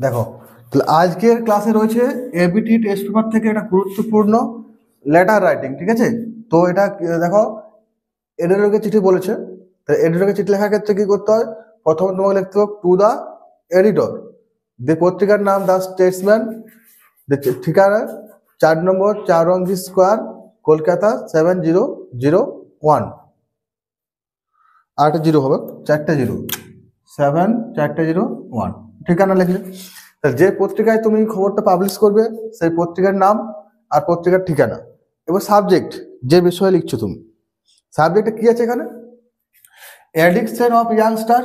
দেখো, তাহলে আজকের ক্লাসে রয়েছে এবিটি টেস্ট পেপার থেকে একটা গুরুত্বপূর্ণ লেটার রাইটিং। ঠিক আছে, তো এটা দেখো, এডিটরকে চিঠি বলেছে। এডিটরকে চিঠি লেখার ক্ষেত্রে কি করতে হয়? প্রথমে তোমাকে লিখতে হবে টু দা এডিটর, পত্রিকার নাম দ্য স্টেটসম্যান, ঠিকানা 4 নম্বর 4 স্কোয়ার, কলকাতা 7001। আর একটা জিরো হবে, 4টে জিরো, 7 401। ঠিকানা লিখলে যে পত্রিকায় তুমি খবরটা পাবলিশ করবে সেই পত্রিকার নাম আর পত্রিকার ঠিকানা। এবার সাবজেক্ট, যে বিষয়ে লিখছো তুমি, সাবজেক্টে কি আছে এখানে? Addiction of youngster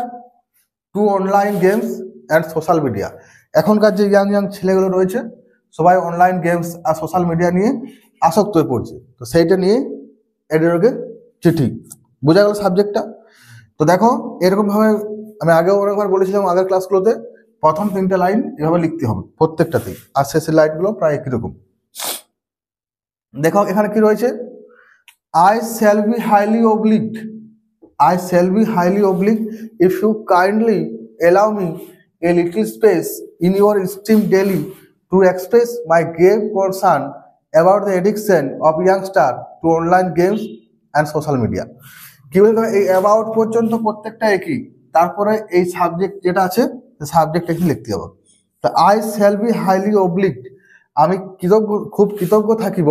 two online games and social media. এখনকার যে ইয়াং ছেলেগুলো রয়েছে সবাই অনলাইন গেমস আর সোশ্যাল মিডিয়া নিয়ে আসক্ত হয়ে পড়ছে, তো সেইটা নিয়ে এডিটরকে চিঠি। বোঝা গেল সাবজেক্টটা? তো দেখো, এরকমভাবে আমি আগেও অনেকবার বলেছিলাম আগের ক্লাসগুলোতে, প্রথম 3টে লাইন এভাবে লিখতে হবে প্রত্যেকটাতেই, আর শেষের লাইনগুলো প্রায় একই রকম। দেখো এখানে কি রয়েছে? I shall be highly obliged. I shall be highly obliged if you kindly allow me a little space in your esteemed daily to express my grave concern about the addiction of youngsters to online games and social media. কি বলতে এই about পর্যন্ত প্রত্যেকটা একই, তারপরে এই subject যেটা আছে সাবজেক্ট এখানে লিখতে হবে। তা I shall be highly obliged, আমি খুব কৃতজ্ঞ থাকিব,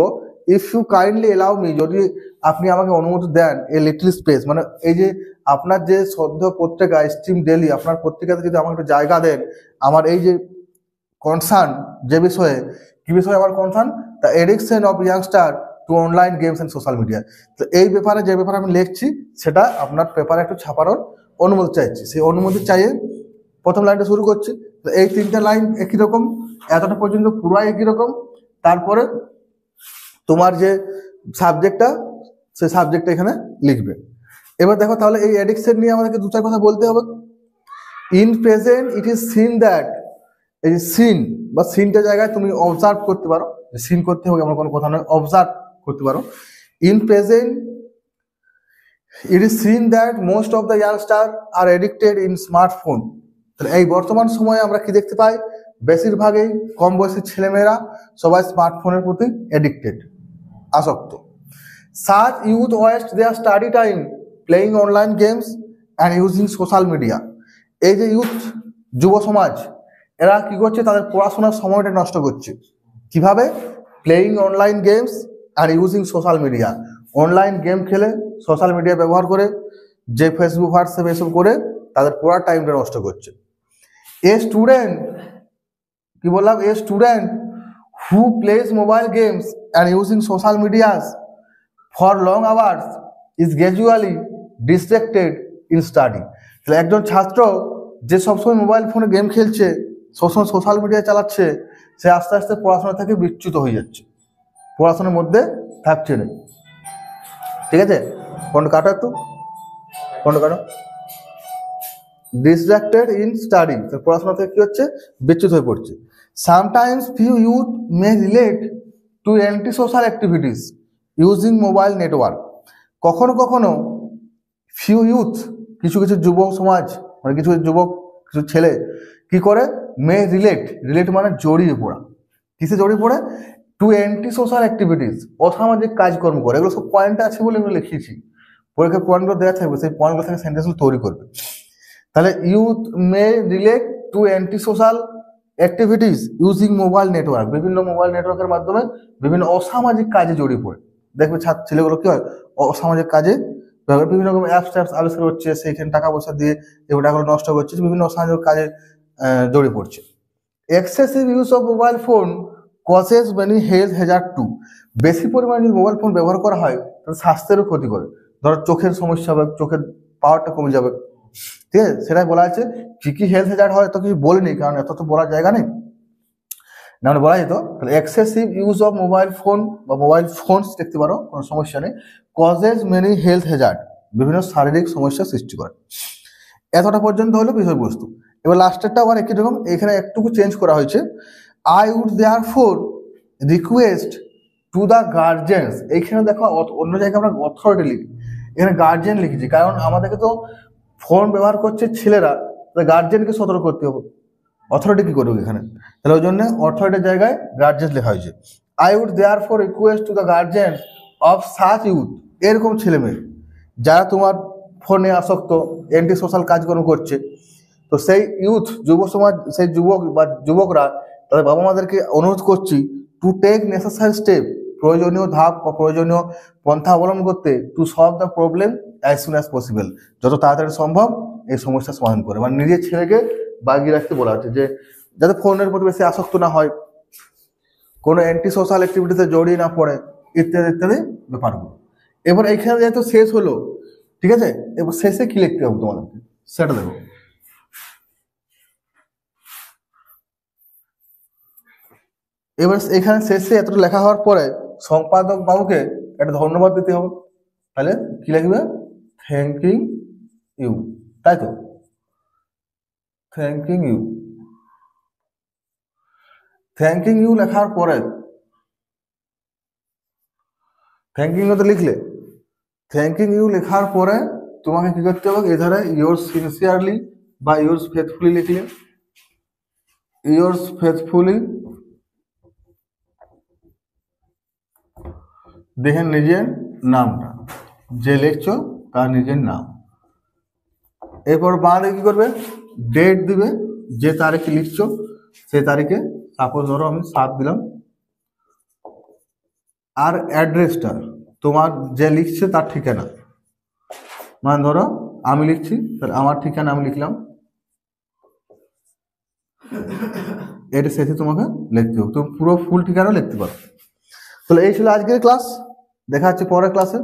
if you kindly allow me, যদি আপনি আমাকে অনুমতি দেন, এ লিটল স্পেস, মানে এই যে আপনার যে সদ্য পত্রিকা স্ট্রিম ডেলি, আপনার পত্রিকাতে যদি আমাকে একটু জায়গা দেন, আমার এই যে কনসার্ন, যে বিষয়ে, কি বিষয়ে আমার concern? The addiction of youngster two online games and social media. তো এই ব্যাপারে যে ব্যাপারে আমি লিখছি সেটা আপনার পেপারে একটু ছাপানোর অনুমতি চাইছি, সেই অনুমতি চাইয়ে প্রথম লাইনটা শুরু করছি। তো এই 3টে লাইন একই রকম, এতটা পর্যন্ত পুরাই একই রকম। তারপরে তোমার যে সাবজেক্টটা, সেই সাবজেক্টটা এখানে লিখবে। এবার দেখো, তাহলে এই অ্যাডিকশন নিয়ে আমাদেরকে 2-4 কথা বলতে হবে। In present it is seen that, এই যে সিন বা সিনটা জায়গায় তুমি অবজার্ভ করতে পারো, সিন করতে হবে এমন কোনো কথা নয়, অবজার্ভ করতে পারো। In present it is seen that most of the youngster are addicted in smartphone. তাহলে এই বর্তমান সময়ে আমরা কি দেখতে পাই? বেশিরভাগই কম বয়সী ছেলেমেয়েরা সবাই স্মার্টফোনের প্রতি এডিক্টেড, আসক্ত। Such youth waste their study time playing online games and using social media. এই যে ইউথ, যুব সমাজ, এরা কি করছে? তাদের পড়াশোনার সময়টা নষ্ট করছে। কিভাবে? Playing online games are using social media. Online game খেলে, সোশ্যাল মিডিয়া ব্যবহার করে, যে ফেসবুক হোয়াটসঅ্যাপ এসব করে তাদের পড়ার টাইমটা নষ্ট করছে। এ স্টুডেন্ট, কি বললাম? A student who plays mobile games and using social medias for long hours is gradually distracted in study. তাহলে একজন ছাত্র যে সবসময় মোবাইল ফোনে গেম খেলছে, সবসময় সোশ্যাল মিডিয়া চালাচ্ছে, সে আস্তে আস্তে পড়াশোনা থেকে বিচ্যুত হয়ে যাচ্ছে, পড়াশোনার মধ্যে থাকছে না। ঠিক আছে, ফোনটা কাটো, একটু ফোনটা কাটো। ডিস্ট্রাক্টেড ইন স্টাডি, পড়াশোনা থেকে কি হচ্ছে? বিচ্যুত হয়ে পড়ছে। Sometimes few youth May relate to anti social activities using mobile network. কখনো কখনো ফিউ ইউথ, কিছু কিছু যুব সমাজ, মানে কিছু যুবক, কিছু ছেলে কি করে? মে রিলেট, রিলেট মানে জড়িয়ে পড়া। কিসে জড়িয়ে পড়ে? টু অ্যান্টি সোশ্যাল অ্যাক্টিভিটিস, অসামাজিক কাজকর্ম করে। এগুলো সব পয়েন্ট আছে বলে এগুলো লিখিয়েছি, পরীক্ষার পয়েন্টগুলো দেওয়া থাকবে, সেই পয়েন্টগুলো থেকে সেন্টেন্সগুলো তৈরি করবে। তাহলে youth May relate to anti social activities using mobile network, বিভিন্ন মোবাইল নেটওয়ার্কের মাধ্যমে বিভিন্ন অসামাজিক কাজে জড়িয়ে পড়ে। দেখবে ছেলেগুলো কি হয়? অসামাজিক কাজে বিভিন্ন রকম অ্যাপস ট্যাপস আবিষ্কার হচ্ছে, সেইখানে টাকা পয়সা দিয়ে এগুলো টাকাগুলো নষ্ট করছে, বিভিন্ন অসামাজিক কাজে জড়িয়ে পড়ছে। Excessive use of mobile phone causes many health hazard too. বেশি পরিমাণে যদি মোবাইল ফোন ব্যবহার করা হয় তাহলে স্বাস্থ্যেরও ক্ষতি করে। ধরো চোখের সমস্যা হবে, চোখের পাওয়ারটা কমে যাবে। ঠিক আছে, সেটাই বলা আছে। কি কি হেলথ হ্যাজার্ড হয় তো কিছু বলিনি, কারণ এত তো বলার জায়গা নেই, না হলে বলা যেত। তাহলে excessive use of mobile phone বা মোবাইল ফোনস দেখতে পারো, কোনো সমস্যা নেই। কজেস মেনি হেলথ হ্যাজার্ড, বিভিন্ন শারীরিক সমস্যা সৃষ্টি করে। এতটা পর্যন্ত হলো বিষয়বস্তু। এবার লাস্টেরটা আবার একই রকম, এখানে একটুকু চেঞ্জ করা হয়েছে। I would therefore request to the guardians. এইখানে দেখো অন্য জায়গায় আমরা অথরিটি লিখি, এখানে গার্জেন লিখেছি, কারণ আমাদেরকে তো ফোন ব্যবহার করছে ছেলেরা, গার্জেনকে সতর্ক করতে হবে। অথরিটি কি করবে এখানে, তাহলে ওই জন্য অথরিটির জায়গায় গার্জিয়ান লেখা হয়েছে। I would therefore request to the guardian of such youth, এরকম ছেলে মেয়ে যারা তোমার ফোনে আসক্ত, অ্যান্টি সোশ্যাল কাজকর্ম করছে, তো সেই ইউথ যুব সমাজ, সেই যুবক বা যুবকরা তাদের বাবা মাদেরকে অনুরোধ করছি টু টেক নেসেসারি স্টেপ, প্রয়োজনীয় ধাপ বা প্রয়োজনীয় পন্থা অবলম্বন করতে, to solve the problem as soon as possible, যত তাড়াতাড়ি সম্ভব এই সমস্যার সমাধান করে। মানে নিজের ছেলেকে বাগিয়ে রাখতে বলা হচ্ছে যে যাতে ফোনের প্রতি বেশি আসক্ত না হয়, কোনো অ্যান্টি সোশ্যাল অ্যাক্টিভিটিতে জড়িয়ে না পড়ে, ইত্যাদি ইত্যাদি ব্যাপারগুলো। এবার এইখানে যেহেতু শেষ হলো, ঠিক আছে, এবার শেষে কি লিখতে হবে তোমাদেরকে সেটা দেখো। এবার এখানে শেষে এতটা লেখা হওয়ার পরে সম্পাদক বাবুকে একটা ধন্যবাদ দিতে হবে, তাহলে কি লিখবে, থ্যাঙ্কিং ইউ, তাই তো, থ্যাঙ্কিং ইউ। থ্যাঙ্কিং ইউ লেখার পরে, থ্যাঙ্কিং ইউ তো লিখলে, থ্যাঙ্কিং ইউ লেখার পরে তোমাকে কি করতে হবে, এধারে ইয়োর্স সিনসিয়ারলি বা ইয়োর্স ফেথফুলি লিখলে, ইয়োর্স ফেথফুলি, দেখেন নিজের নামটা, যে লিখছো তার নিজের নাম। এরপর বাঁধে কি করবে, ডেট দিবে, যে তারিখে লিখছো সেই তারিখে, সাপোজ ধরো আমি 7 দিলাম, আর অ্যাড্রেসটা তোমার যে লিখছে তার ঠিকানা, মানে ধরো আমি লিখছি, তাহলে আমার ঠিকানা আমি লিখলাম, এটা শেষে তোমাকে লিখতে হবে, তুমি পুরো ফুল ঠিকানা লিখতে পারো। তাহলে এই ছিল আজকের ক্লাস, দেখা হচ্ছে পরের ক্লাসে।